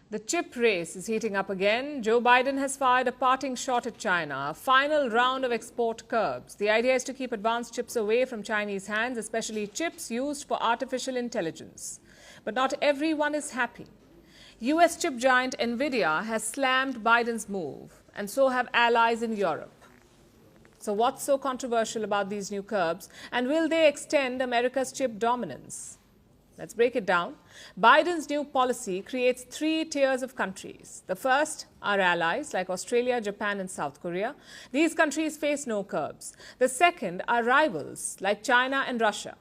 The chip race is heating up again. Joe Biden has fired a parting shot at China, a final round of export curbs. The idea is to keep advanced chips away from Chinese hands, especially chips used for artificial intelligence. But not everyone is happy. US chip giant Nvidia has slammed Biden's move, and so have allies in Europe. So what's so controversial about these new curbs, and will they extend America's chip dominance? Let's break it down. Biden's new policy creates three tiers of countries. The first are allies like Australia, Japan and South Korea. These countries face no curbs. The second are rivals like China and Russia.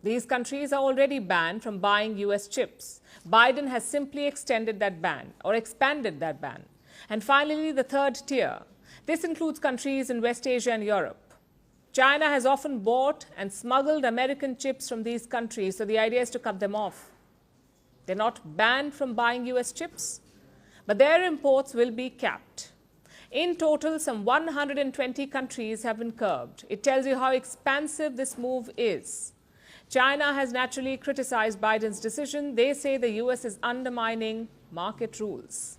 These countries are already banned from buying US chips. Biden has simply extended that ban or expanded that ban. And finally, the third tier. This includes countries in West Asia and Europe. China has often bought and smuggled American chips from these countries, so the idea is to cut them off. They're not banned from buying US chips, but their imports will be capped. In total, some 120 countries have been curbed. It tells you how expansive this move is. China has naturally criticized Biden's decision. They say the US is undermining market rules.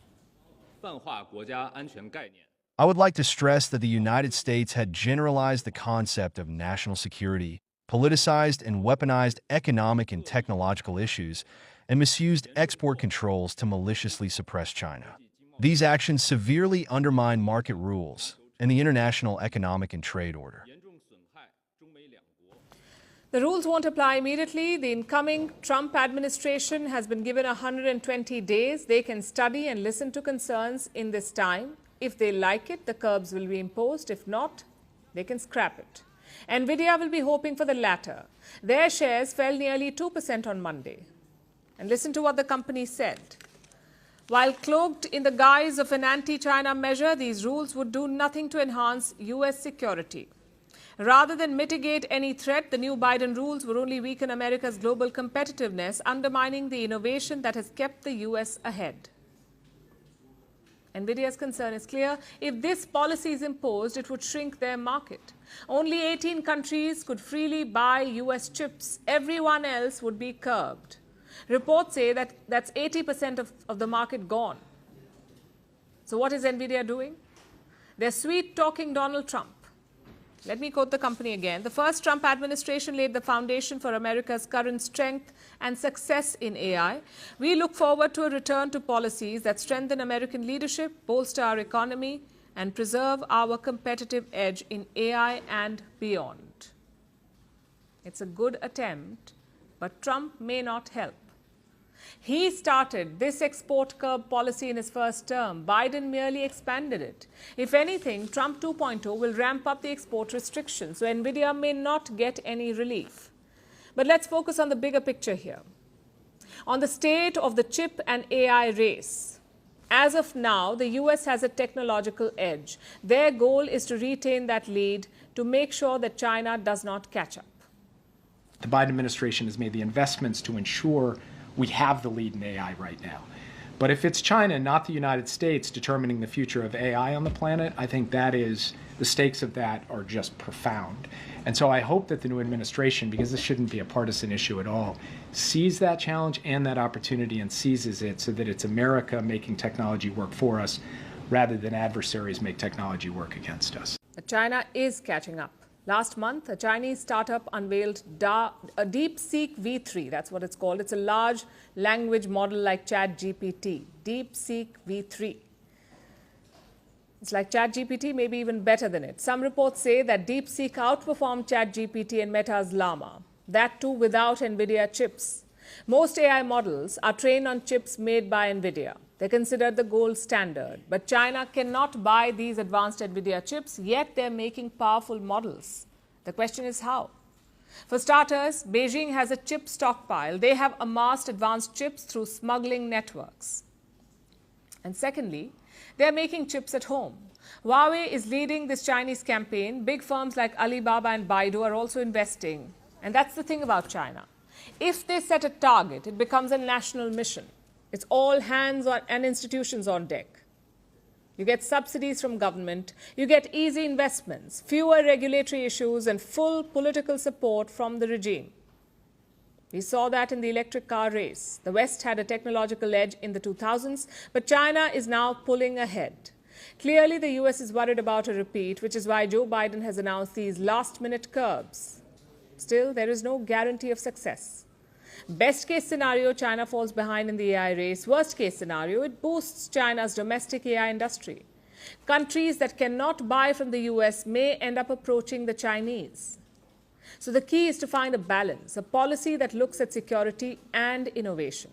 I would like to stress that the United States had generalized the concept of national security, politicized and weaponized economic and technological issues, and misused export controls to maliciously suppress China. These actions severely undermine market rules and the international economic and trade order. The rules won't apply immediately. The incoming Trump administration has been given 120 days. They can study and listen to concerns in this time. If they like it, the curbs will be imposed. If not, they can scrap it. Nvidia will be hoping for the latter. Their shares fell nearly 2% on Monday. And listen to what the company said. While cloaked in the guise of an anti-China measure, these rules would do nothing to enhance US security. Rather than mitigate any threat, the new Biden rules would only weaken America's global competitiveness, undermining the innovation that has kept the US ahead. Nvidia's concern is clear. If this policy is imposed, it would shrink their market. Only 18 countries could freely buy US chips. Everyone else would be curbed. Reports say that that's 80% of the market gone. So what is Nvidia doing? They're sweet-talking Donald Trump. Let me quote the company again. The first Trump administration laid the foundation for America's current strength and success in AI. We look forward to a return to policies that strengthen American leadership, bolster our economy, and preserve our competitive edge in AI and beyond. It's a good attempt, but Trump may not help. He started this export curb policy in his first term. Biden merely expanded it. If anything, Trump 2.0 will ramp up the export restrictions, so Nvidia may not get any relief. But let's focus on the bigger picture here. On the state of the chip and AI race. As of now, the US has a technological edge. Their goal is to retain that lead to make sure that China does not catch up. The Biden administration has made the investments to ensure we have the lead in AI right now. But if it's China, not the United States, determining the future of AI on the planet, I think the stakes of that are just profound. And so I hope that the new administration, because this shouldn't be a partisan issue at all, sees that challenge and that opportunity and seizes it so that it's America making technology work for us rather than adversaries make technology work against us. China is catching up. Last month, a Chinese startup unveiled a DeepSeek V3. That's what it's called. It's a large language model like ChatGPT. DeepSeek V3. It's like ChatGPT, maybe even better than it. Some reports say that DeepSeek outperformed ChatGPT and Meta's Llama. That too without Nvidia chips. Most AI models are trained on chips made by Nvidia. They're considered the gold standard. But China cannot buy these advanced Nvidia chips, yet they're making powerful models. The question is how? For starters, Beijing has a chip stockpile. They have amassed advanced chips through smuggling networks. And secondly, they're making chips at home. Huawei is leading this Chinese campaign. Big firms like Alibaba and Baidu are also investing. And that's the thing about China. If they set a target, it becomes a national mission. It's all hands on and institutions on deck. You get subsidies from government, you get easy investments, fewer regulatory issues, and full political support from the regime. We saw that in the electric car race. The West had a technological edge in the 2000s, but China is now pulling ahead. Clearly, the US is worried about a repeat, which is why Joe Biden has announced these last-minute curbs. Still, there is no guarantee of success. Best case scenario, China falls behind in the AI race. Worst case scenario, it boosts China's domestic AI industry. Countries that cannot buy from the US may end up approaching the Chinese. So the key is to find a balance, a policy that looks at security and innovation.